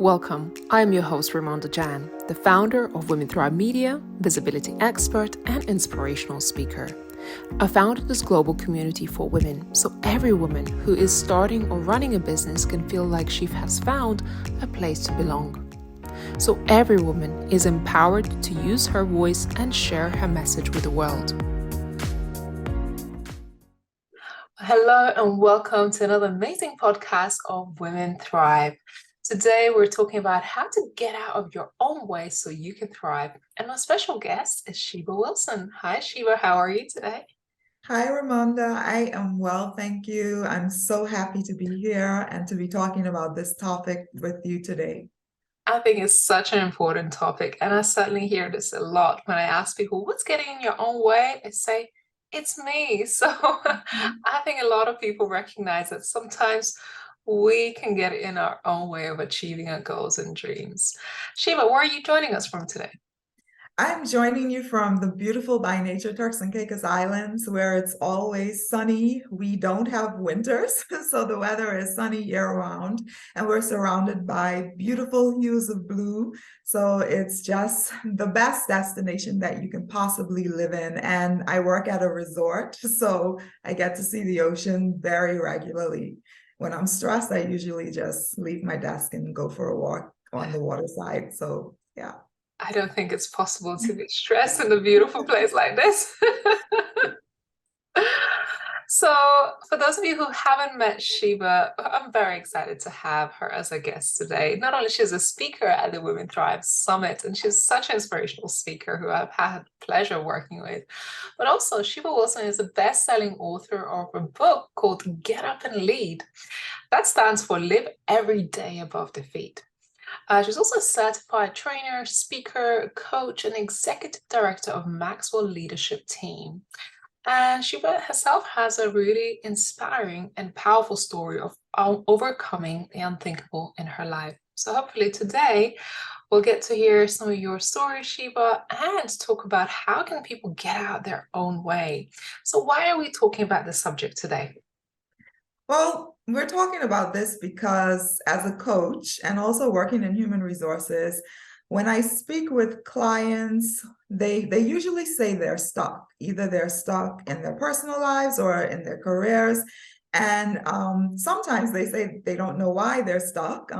Welcome. I am your host, Ramonda Jan, the founder of Women Thrive Media, visibility expert, and inspirational speaker. I founded this global community for women so every woman who is starting or running a business can feel like she has found a place to belong. So every woman is empowered to use her voice and share her message with the world. Hello and welcome to another amazing podcast of Women Thrive. Today we're talking about how to get out of your own way so you can thrive. And my special guest is Sheba Wilson. Hi Sheba, how are you today? Hi, Ramonda. I am well, thank you. I'm so happy to be here and to be talking about this topic with you today. I think it's such an important topic, and I certainly hear this a lot when I ask people, what's getting in your own way? They say, it's me. So I think a lot of people recognize that sometimes we can get in our own way of achieving our goals and dreams. Sheba, where are you joining us from today? I'm joining you from the beautiful by nature Turks and Caicos Islands, where it's always sunny. We don't have winters, so the weather is sunny year-round, and we're surrounded by beautiful hues of blue. So it's just the best destination that you can possibly live in. And I work at a resort, so I get to see the ocean very regularly. When I'm stressed, I usually just leave my desk and go for a walk on the water side. So yeah. I don't think it's possible to be stressed in a beautiful place like this. So for those of you who haven't met Sheba, I'm very excited to have her as a guest today. Not only she's a speaker at the Women Thrive Summit, and she's such an inspirational speaker who I've had pleasure working with, but also Sheba Wilson is a best-selling author of a book called Get Up and Lead. That stands for Live Every Day Above Defeat. She's also a certified trainer, speaker, coach, and executive director of Maxwell Leadership Team. And she herself has a really inspiring and powerful story of overcoming the unthinkable in her life. So hopefully today we'll get to hear some of your stories, Sheba, and talk about how can people get out their own way. So why are we talking about this subject today? Well, we're talking about this because as a coach and also working in human resources, when I speak with clients, they usually say they're stuck. Either they're stuck in their personal lives or in their careers. And sometimes they say they don't know why they're stuck,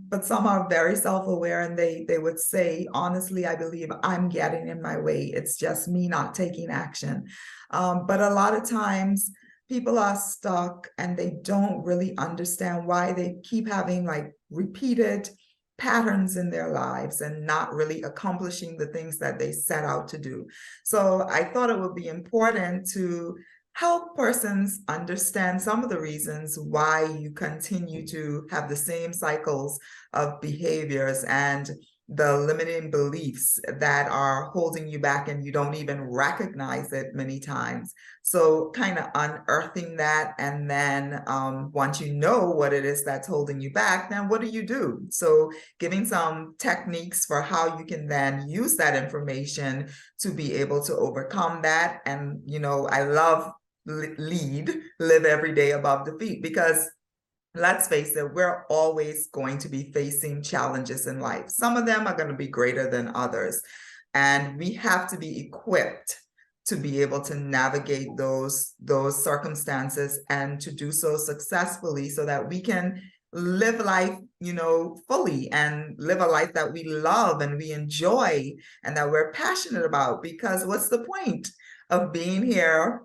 but some are very self-aware and they would say, honestly, I believe I'm getting in my way. It's just me not taking action. But a lot of times, people are stuck and they don't really understand why they keep having like repeated patterns in their lives and not really accomplishing the things that they set out to do. So I thought it would be important to help persons understand some of the reasons why you continue to have the same cycles of behaviors and the limiting beliefs that are holding you back and you don't even recognize it many times. So kind of unearthing that, and then once you know what it is that's holding you back, then what do you do? So giving some techniques for how you can then use that information to be able to overcome that. And, you know, I love live every day above defeat, because let's face it, we're always going to be facing challenges in life. Some of them are going to be greater than others. And we have to be equipped to be able to navigate those circumstances and to do so successfully so that we can live life, you know, fully and live a life that we love and we enjoy and that we're passionate about. Because what's the point of being here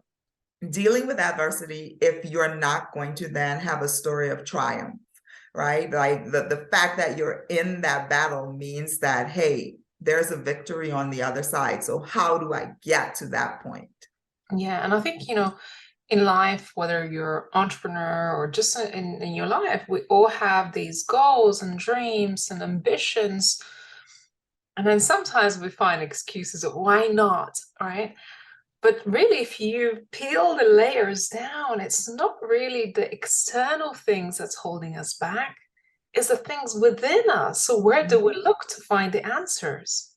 dealing with adversity if you're not going to then have a story of triumph, right? Like the fact that you're in that battle means that, hey, there's a victory on the other side. So how do I get to that point? Yeah, and I think, you know, in life, whether you're an entrepreneur or just in your life, we all have these goals and dreams and ambitions. And then sometimes we find excuses of why not, right? But really, if you peel the layers down, it's not really the external things that's holding us back. It's the things within us. So where do we look to find the answers?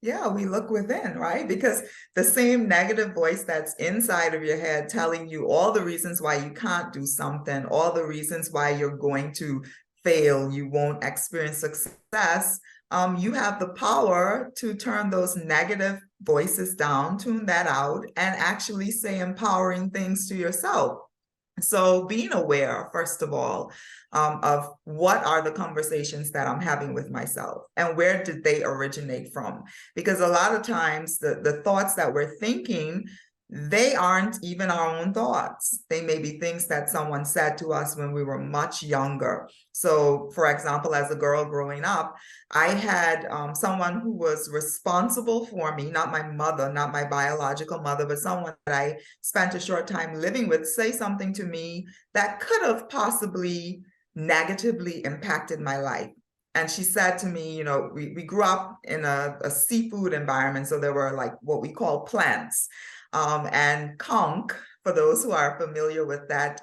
Yeah, we look within, right? Because the same negative voice that's inside of your head telling you all the reasons why you can't do something, all the reasons why you're going to fail, you won't experience success, you have the power to turn those negative voices down, tune that out, and actually say empowering things to yourself. So being aware, first of all, of what are the conversations that I'm having with myself and where did they originate from? Because a lot of times the thoughts that we're thinking, they aren't even our own thoughts. They may be things that someone said to us when we were much younger. So, for example, as a girl growing up, I had someone who was responsible for me, not my mother, not my biological mother, but someone that I spent a short time living with, say something to me that could have possibly negatively impacted my life. And she said to me, you know, we grew up in a seafood environment, so there were like what we call plants. And conch, for those who are familiar with that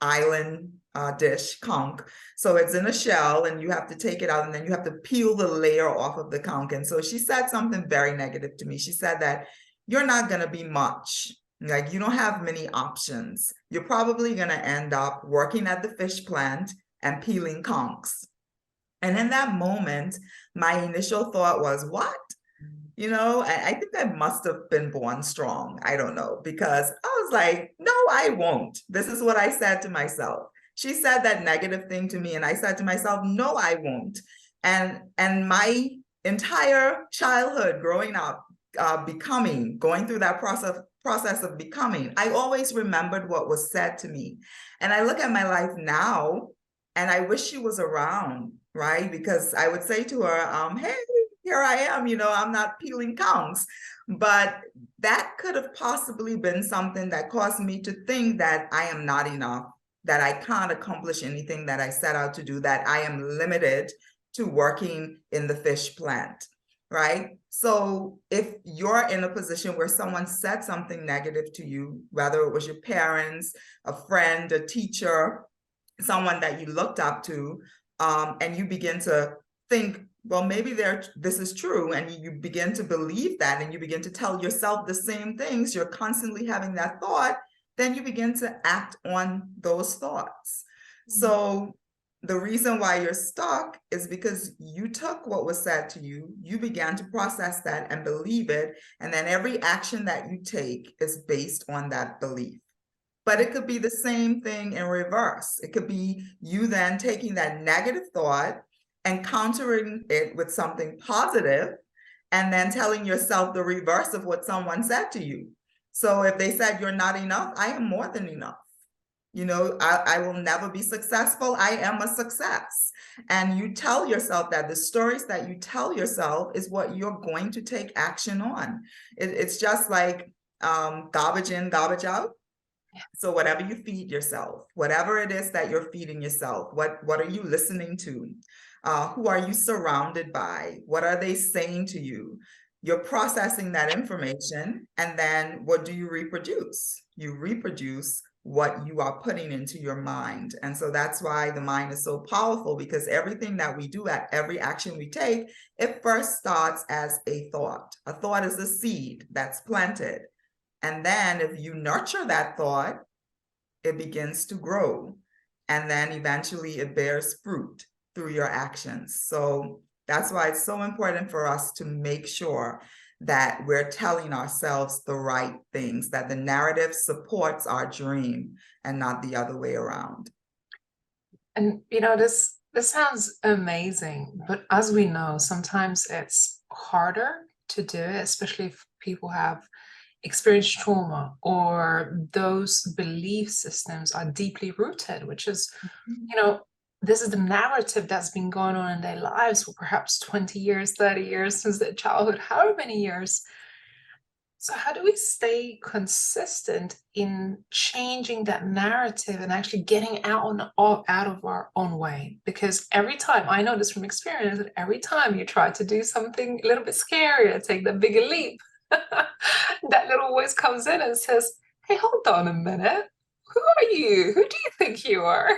island dish, conch. So it's in a shell and you have to take it out and then you have to peel the layer off of the conch. And so she said something very negative to me. She said that you're not going to be much. Like, you don't have many options. You're probably going to end up working at the fish plant and peeling conchs. And in that moment, my initial thought was, what? You know, I think I must have been born strong. I don't know, because I was like, no, I won't. This is what I said to myself. She said that negative thing to me, and I said to myself, no, I won't. And my entire childhood growing up, going through that process of becoming, I always remembered what was said to me. And I look at my life now, and I wish she was around, right? Because I would say to her, hey, here I am, you know, I'm not peeling conchs. But that could have possibly been something that caused me to think that I am not enough, that I can't accomplish anything that I set out to do, that I am limited to working in the fish plant, right? So if you're in a position where someone said something negative to you, whether it was your parents, a friend, a teacher, someone that you looked up to, and you begin to think, well, maybe this is true, and you begin to believe that, and you begin to tell yourself the same things, you're constantly having that thought, then you begin to act on those thoughts. So the reason why you're stuck is because you took what was said to you, you began to process that and believe it, and then every action that you take is based on that belief. But it could be the same thing in reverse. It could be you then taking that negative thought and countering it with something positive, and then telling yourself the reverse of what someone said to you. So if they said you're not enough, I am more than enough. You know, I will never be successful. I am a success. And you tell yourself that. The stories that you tell yourself is what you're going to take action on. It's just like garbage in, garbage out. So whatever you feed yourself, whatever it is that you're feeding yourself, what are you listening to? Who are you surrounded by? What are they saying to you? You're processing that information, and then what do you reproduce? You reproduce what you are putting into your mind. And so that's why the mind is so powerful, because everything that we do, at every action we take, it first starts as a thought. A thought is a seed that's planted. And then if you nurture that thought, it begins to grow. And then eventually it bears fruit through your actions. So that's why it's so important for us to make sure that we're telling ourselves the right things, that the narrative supports our dream and not the other way around. And you know, this sounds amazing, but as we know, sometimes it's harder to do it, especially if people have experienced trauma or those belief systems are deeply rooted, which is, you know, this is the narrative that's been going on in their lives for perhaps 20 years, 30 years, since their childhood, however many years. So how do we stay consistent in changing that narrative and actually getting out of our own way? Because every time, I know this from experience, that every time you try to do something a little bit scarier, take the bigger leap, that little voice comes in and says, hey, hold on a minute. Who are you? Who do you think you are?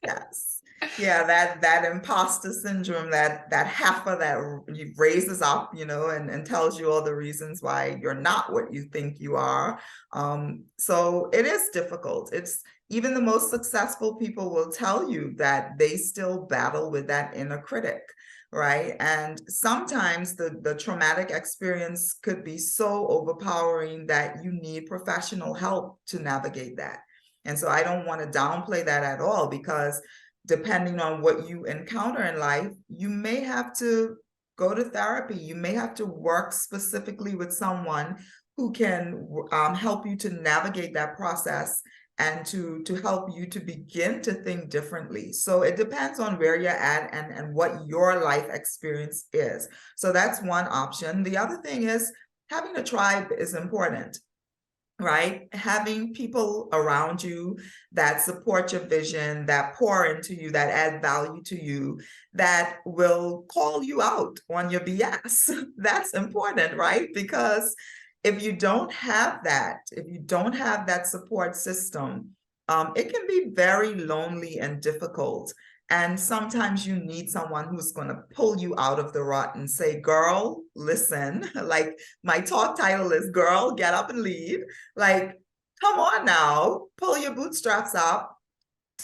Yes. Yeah, that imposter syndrome, that heifer that raises up, you know, and tells you all the reasons why you're not what you think you are. So it is difficult. even the most successful people will tell you that they still battle with that inner critic, right? And sometimes the traumatic experience could be so overpowering that you need professional help to navigate that. And so I don't want to downplay that at all, because depending on what you encounter in life, you may have to go to therapy. You may have to work specifically with someone who can help you to navigate that process and to help you to begin to think differently. So it depends on where you're at and what your life experience is. So that's one option. The other thing is having a tribe is important, right? Having people around you that support your vision, that pour into you, that add value to you, that will call you out on your BS. That's important, right? Because if you don't have that, if you don't have that support system, it can be very lonely and difficult. And sometimes you need someone who's going to pull you out of the rut and say, girl, listen, like my talk title is Girl, Get Up and Lead. Like, come on now, pull your bootstraps up.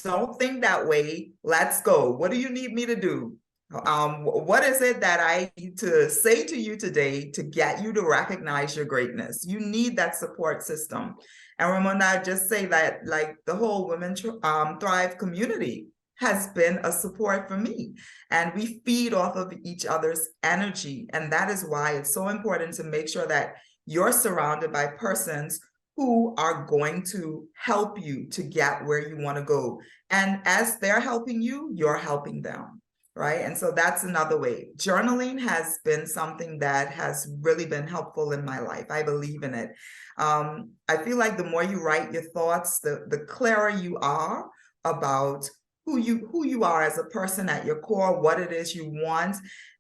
Don't think that way. Let's go. What do you need me to do? What is it that I need to say to you today to get you to recognize your greatness? You need that support system. And Ramona, I just say that like the whole Women Thrive community has been a support for me. And we feed off of each other's energy. And that is why it's so important to make sure that you're surrounded by persons who are going to help you to get where you want to go. And as they're helping you, you're helping them, right? And so that's another way. Journaling has been something that has really been helpful in my life. I believe in it. I feel like the more you write your thoughts, the clearer you are about who you are as a person at your core, what it is you want,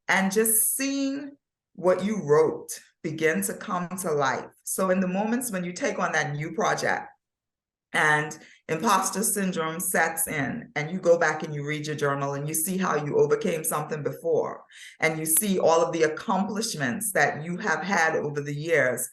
and just seeing what you wrote begin to come to life. So in the moments when you take on that new project and imposter syndrome sets in, and you go back and you read your journal and you see how you overcame something before, and you see all of the accomplishments that you have had over the years,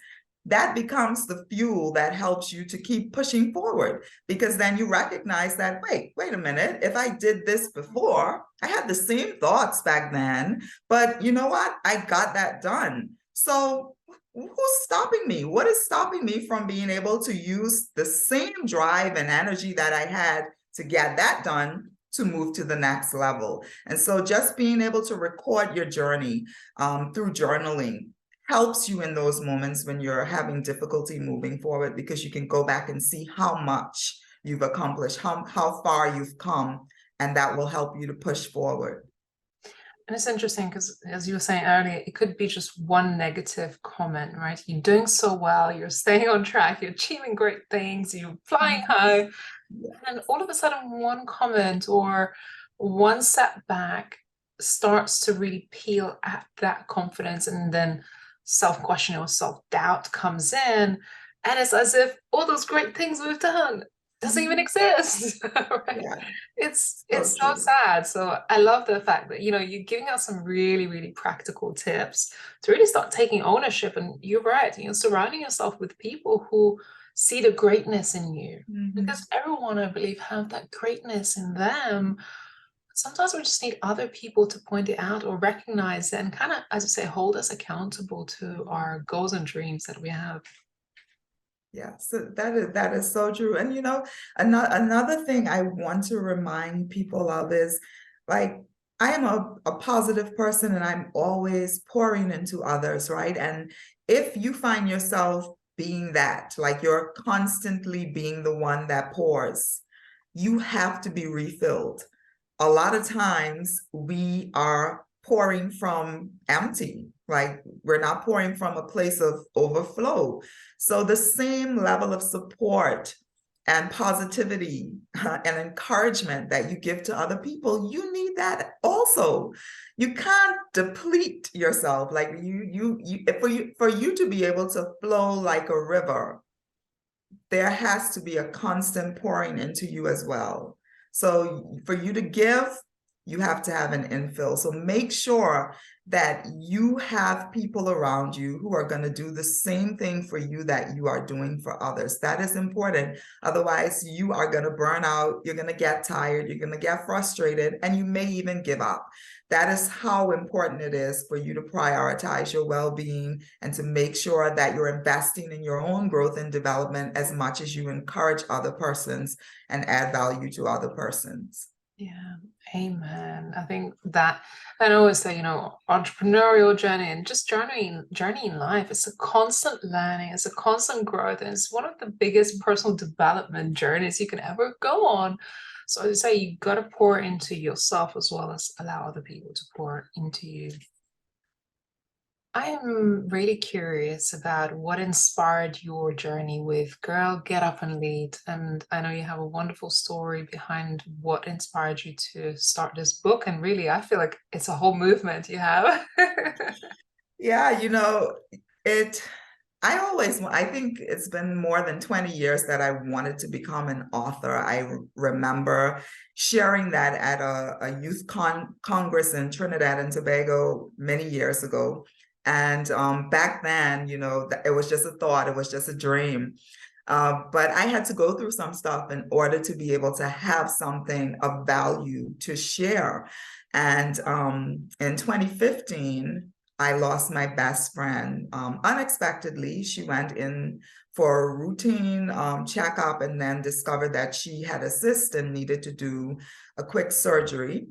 that becomes the fuel that helps you to keep pushing forward, because then you recognize that, wait a minute, if I did this before, I had the same thoughts back then, but you know what? I got that done. So who's stopping me? What is stopping me from being able to use the same drive and energy that I had to get that done to move to the next level? And so just being able to record your journey through journaling helps you in those moments when you're having difficulty moving forward, because you can go back and see how much you've accomplished, how far you've come, and that will help you to push forward. And it's interesting because, as you were saying earlier, it could be just one negative comment, right? You're doing so well, you're staying on track, you're achieving great things, you're flying high, and all of a sudden one comment or one setback starts to really peel at that confidence, and then self-question or self-doubt comes in, and it's as if all those great things we've done doesn't even exist. Right? Yeah. It's so sad. So I love the fact that, you're giving us some really, really practical tips to really start taking ownership. And you're right, surrounding yourself with people who see the greatness in you, because everyone, I believe, have that greatness in them. Sometimes we just need other people to point it out or recognize it and kind of, as you say, hold us accountable to our goals and dreams that we have. Yeah, so that is so true. And another thing I want to remind people of is, like, I am a positive person and I'm always pouring into others, right? And if you find yourself being that, like you're constantly being the one that pours, you have to be refilled. A lot of times we are pouring from empty, like we're not pouring from a place of overflow. So the same level of support and positivity and encouragement that you give to other people, you need that also. You can't deplete yourself. Like for you to be able to flow like a river, there has to be a constant pouring into you as well. So for you to give, you have to have an infill. So make sure that you have people around you who are going to do the same thing for you that you are doing for others. That is important. Otherwise, you are going to burn out, you're going to get tired, you're going to get frustrated, and you may even give up. That is how important it is for you to prioritize your well-being and to make sure that you're investing in your own growth and development as much as you encourage other persons and add value to other persons. Yeah, amen. I think that, and I always say, entrepreneurial journey and just journey in life, it's a constant learning, it's a constant growth, and it's one of the biggest personal development journeys you can ever go on. So as I say, you got to pour into yourself as well as allow other people to pour into you. I am really curious about what inspired your journey with Girl, Get Up and Lead. And I know you have a wonderful story behind what inspired you to start this book. And really, I feel like it's a whole movement you have. Yeah, I think it's been more than 20 years that I wanted to become an author. I remember sharing that at a youth congress in Trinidad and Tobago many years ago. And back then, it was just a thought, it was just a dream. But I had to go through some stuff in order to be able to have something of value to share. And in 2015, I lost my best friend unexpectedly. She went in for a routine checkup and then discovered that she had a cyst and needed to do a quick surgery.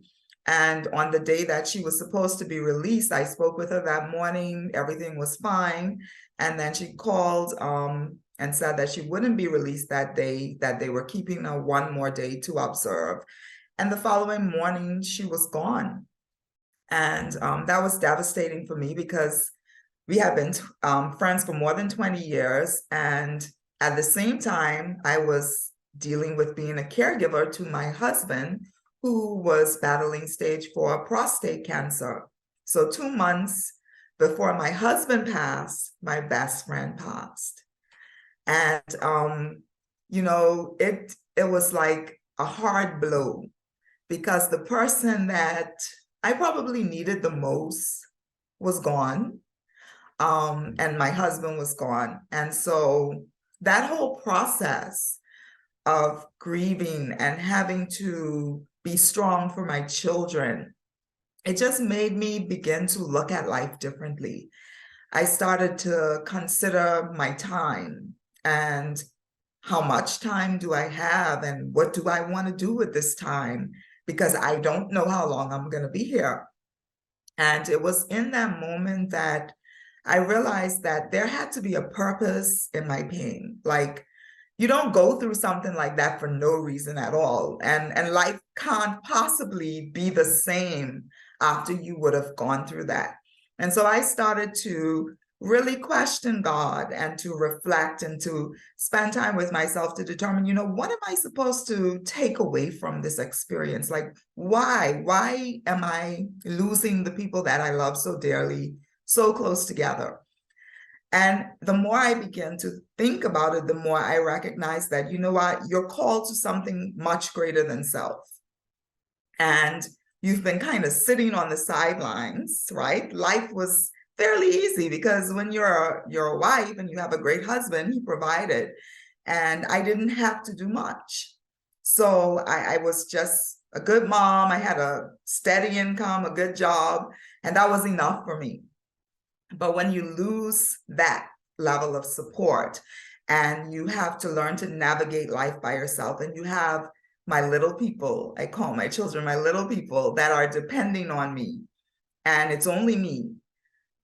And on the day that she was supposed to be released, I spoke with her that morning. Everything was fine. And then she called and said that she wouldn't be released that day, that they were keeping her one more day to observe. And the following morning, she was gone. And that was devastating for me because we have been friends for more than 20 years. And at the same time, I was dealing with being a caregiver to my husband, who was battling stage 4 prostate cancer. So 2 months before my husband passed, my best friend passed. And, it was like a hard blow because the person that I probably needed the most was gone. And my husband was gone. And so that whole process of grieving and having to be strong for my children, it just made me begin to look at life differently. I started to consider my time and how much time do I have and what do I want to do with this time, because I don't know how long I'm going to be here. And it was in that moment that I realized that there had to be a purpose in my pain. Like, you don't go through something like that for no reason at all. And life can't possibly be the same after you would have gone through that. And so I started to really question God and to reflect and to spend time with myself to determine, what am I supposed to take away from this experience? Like, why am I losing the people that I love so dearly, so close together? And the more I began to think about it, the more I recognized that, you're called to something much greater than self. And you've been kind of sitting on the sidelines, right? Life was fairly easy because when you're a wife and you have a great husband, he provided, and I didn't have to do much. So I was just a good mom. I had a steady income, a good job, and that was enough for me. But when you lose that level of support and you have to learn to navigate life by yourself, and you have my little people, I call my children my little people, that are depending on me, and it's only me,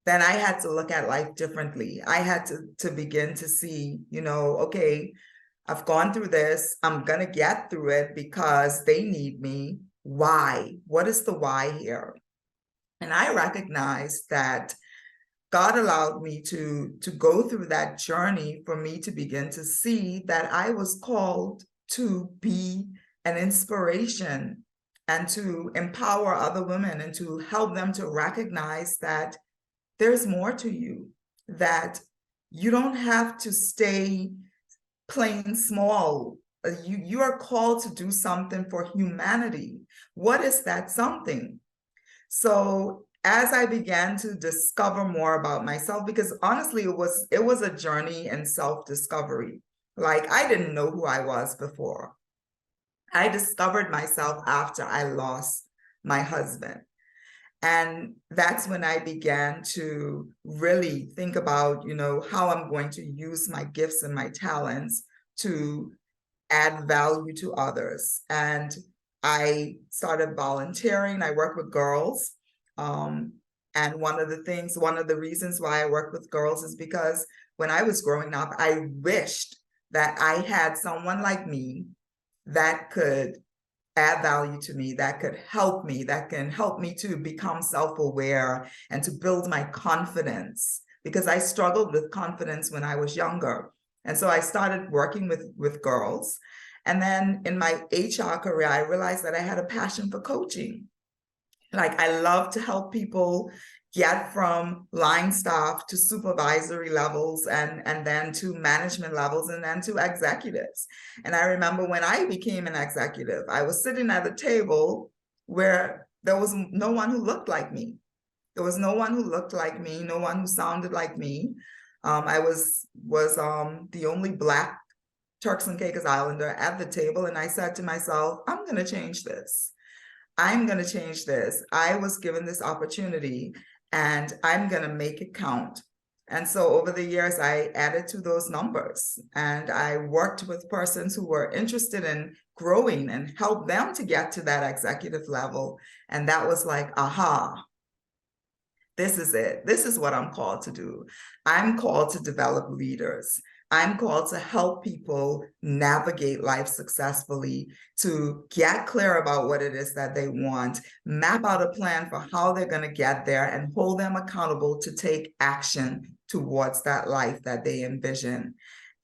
then I had to look at life differently. I had to begin to see, okay, I've gone through this. I'm going to get through it because they need me. Why? What is the why here? And I recognized that God allowed me to go through that journey for me to begin to see that I was called to be an inspiration and to empower other women and to help them to recognize that there's more to you, that you don't have to stay playing small You are called to do something for humanity. What is that something? So as I began to discover more about myself, because honestly, it was a journey in self-discovery. Like, I didn't know who I was before. I discovered myself after I lost my husband. And that's when I began to really think about, how I'm going to use my gifts and my talents to add value to others. And I started volunteering. I work with girls. And one of the reasons why I work with girls is because when I was growing up, I wished that I had someone like me that could add value to me, that could help me, that can help me to become self-aware and to build my confidence, because I struggled with confidence when I was younger. And so I started working with girls. And then in my HR career, I realized that I had a passion for coaching. Like, I love to help people get from line staff to supervisory levels, and then to management levels, and then to executives. And I remember when I became an executive, I was sitting at a table where there was no one who looked like me. There was no one who looked like me, no one who sounded like me. I was the only Black Turks and Caicos Islander at the table, and I said to myself, I'm going to change this. I'm going to change this. I was given this opportunity, and I'm going to make it count. And so over the years, I added to those numbers, and I worked with persons who were interested in growing and helped them to get to that executive level. And that was like, aha, this is it. This is what I'm called to do. I'm called to develop leaders. I'm called to help people navigate life successfully, to get clear about what it is that they want, map out a plan for how they're going to get there, and hold them accountable to take action towards that life that they envision.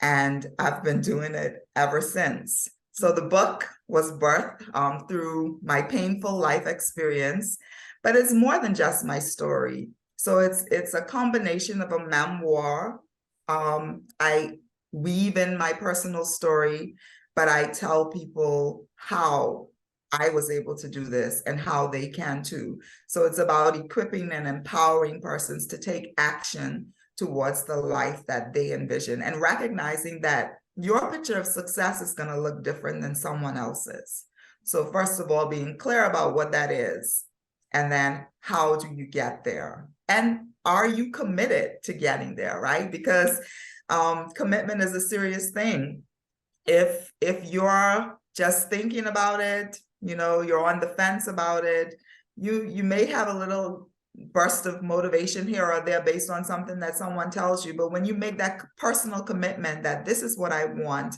And I've been doing it ever since. So the book was birthed through my painful life experience, but it's more than just my story. So it's a combination of a memoir. I weave in my personal story, but I tell people how I was able to do this and how they can too. So it's about equipping and empowering persons to take action towards the life that they envision, and recognizing that your picture of success is going to look different than someone else's. So first of all, being clear about what that is, and then how do you get there? And are you committed to getting there, right? Because commitment is a serious thing. If you're just thinking about it, you're on the fence about it, you may have a little burst of motivation here or there based on something that someone tells you. But when you make that personal commitment that this is what I want,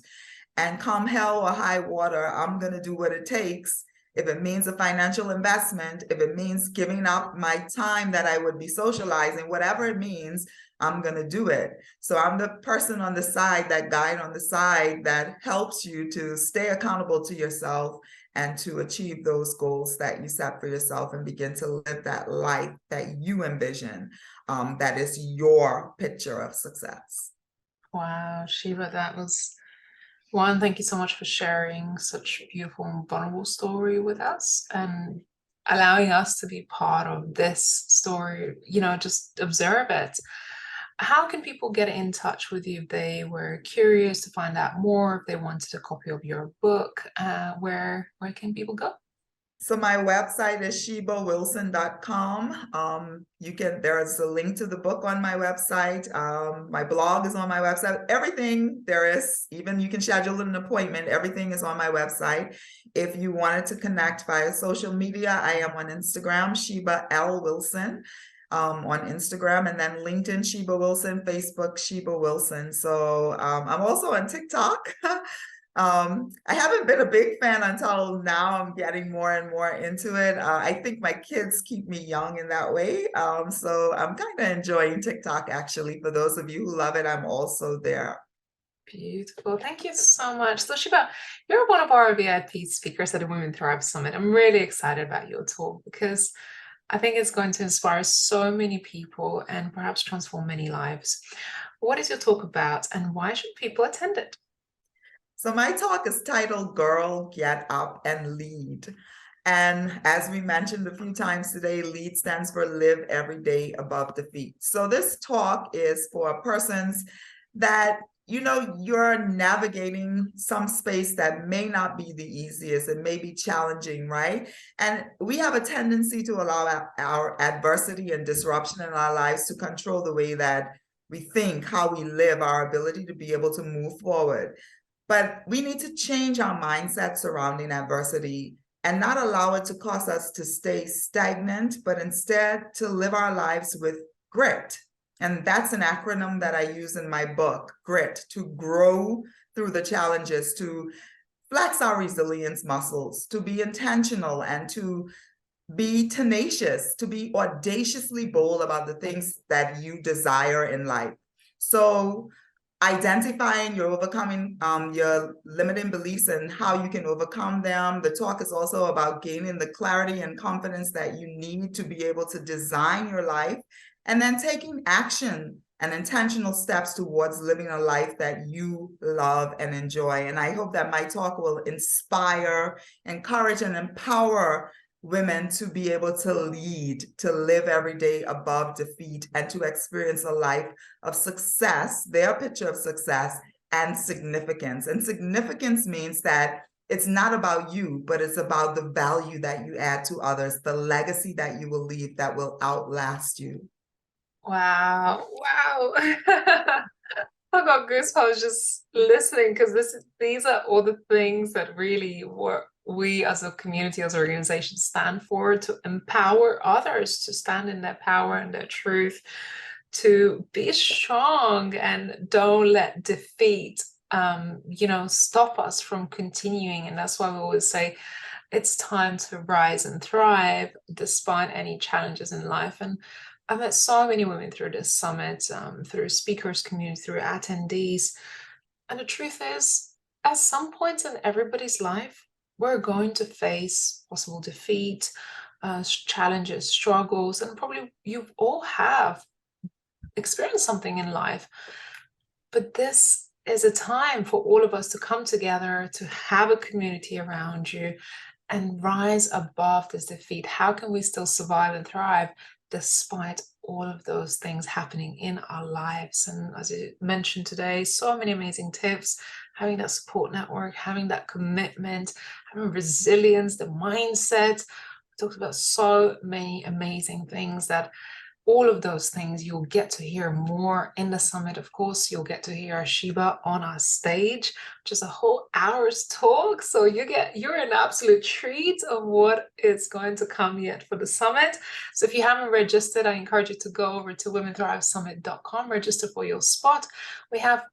and come hell or high water, I'm going to do what it takes. If it means a financial investment, if it means giving up my time that I would be socializing, whatever it means, I'm going to do it. So I'm the person on the side, that guide on the side that helps you to stay accountable to yourself and to achieve those goals that you set for yourself, and begin to live that life that you envision, that is your picture of success. Wow, Sheba, that was one. Thank you so much for sharing such a beautiful and vulnerable story with us, and allowing us to be part of this story, just observe it. How can people get in touch with you if they were curious to find out more, if they wanted a copy of your book? Where can people go? So my website is shebawilson.com. There's a link to the book on my website. My blog is on my website. Everything there is, even you can schedule an appointment, everything is on my website. If you wanted to connect via social media, I am on Instagram, Sheba L. Wilson. On Instagram, and then LinkedIn, Sheba Wilson, Facebook, Sheba Wilson. So I'm also on TikTok. I haven't been a big fan until now. I'm getting more and more into it. I think my kids keep me young in that way. So I'm kind of enjoying TikTok, actually. For those of you who love it, I'm also there. Beautiful. Thank you so much. So Sheba, you're one of our VIP speakers at the Women Thrive Summit. I'm really excited about your talk, because I think it's going to inspire so many people and perhaps transform many lives. What is your talk about, and why should people attend it? So my talk is titled Girl, Get Up and Lead. And as we mentioned a few times today, LEAD stands for Live Every Day Above Defeat. So this talk is for persons that, you're navigating some space that may not be the easiest. It may be challenging, right? And we have a tendency to allow our adversity and disruption in our lives to control the way that we think, how we live, our ability to be able to move forward. But we need to change our mindset surrounding adversity and not allow it to cause us to stay stagnant, but instead to live our lives with grit. And that's an acronym that I use in my book, GRIT, to grow through the challenges, to flex our resilience muscles, to be intentional and to be tenacious, to be audaciously bold about the things that you desire in life. So identifying your overcoming your limiting beliefs and how you can overcome them. The talk is also about gaining the clarity and confidence that you need to be able to design your life, and then taking action and intentional steps towards living a life that you love and enjoy. And I hope that my talk will inspire, encourage, and empower women to be able to lead, to live every day above defeat, and to experience a life of success, their picture of success, and significance. And significance means that it's not about you, but it's about the value that you add to others, the legacy that you will leave that will outlast you. Wow. I got goosebumps just listening, because these are all the things that really we as a community, as an organization, stand for, to empower others to stand in their power and their truth, to be strong, and don't let defeat stop us from continuing. And that's why we always say it's time to rise and thrive despite any challenges in life. And I've met so many women through this summit, through speakers community, through attendees. And the truth is, at some point in everybody's life, we're going to face possible defeat, challenges, struggles, and probably you all have experienced something in life. But this is a time for all of us to come together, to have a community around you, and rise above this defeat. How can we still survive and thrive despite all of those things happening in our lives? And as you mentioned today, so many amazing tips, having that support network, having that commitment, having resilience, the mindset. We talked about so many amazing things, that all of those things you'll get to hear more in the summit. Of course, you'll get to hear Sheba on our stage, which is a whole hour's talk. So you're an absolute treat of what is going to come yet for the summit. So if you haven't registered, I encourage you to go over to womenthrivesummit.com, register for your spot. We have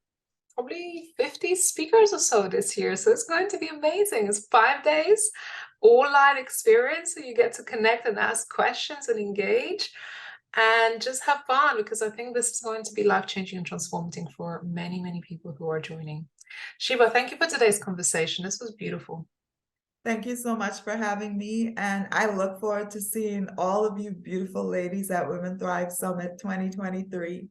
probably 50 speakers or so this year, so it's going to be amazing. It's 5 days, all live experience, so you get to connect and ask questions and engage and just have fun, because I think this is going to be life-changing and transformative for many, many people who are joining. Sheba, thank you for today's conversation. This was beautiful. Thank you so much for having me. And I look forward to seeing all of you beautiful ladies at Women Thrive Summit 2023.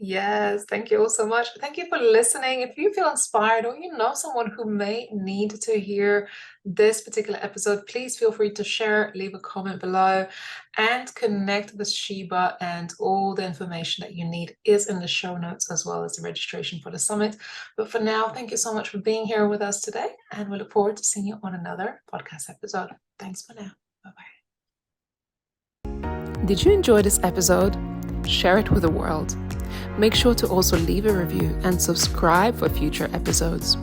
Yes, thank you all so much. Thank you for listening. If you feel inspired, or you know someone who may need to hear this particular episode, please feel free to share, leave a comment below, and connect with Sheba. And all the information that you need is in the show notes, as well as the registration for the summit. But for now, thank you so much for being here with us today, and we look forward to seeing you on another podcast episode. Thanks for now. Bye-bye. Did you enjoy this episode? Share it with the world. Make sure to also leave a review and subscribe for future episodes.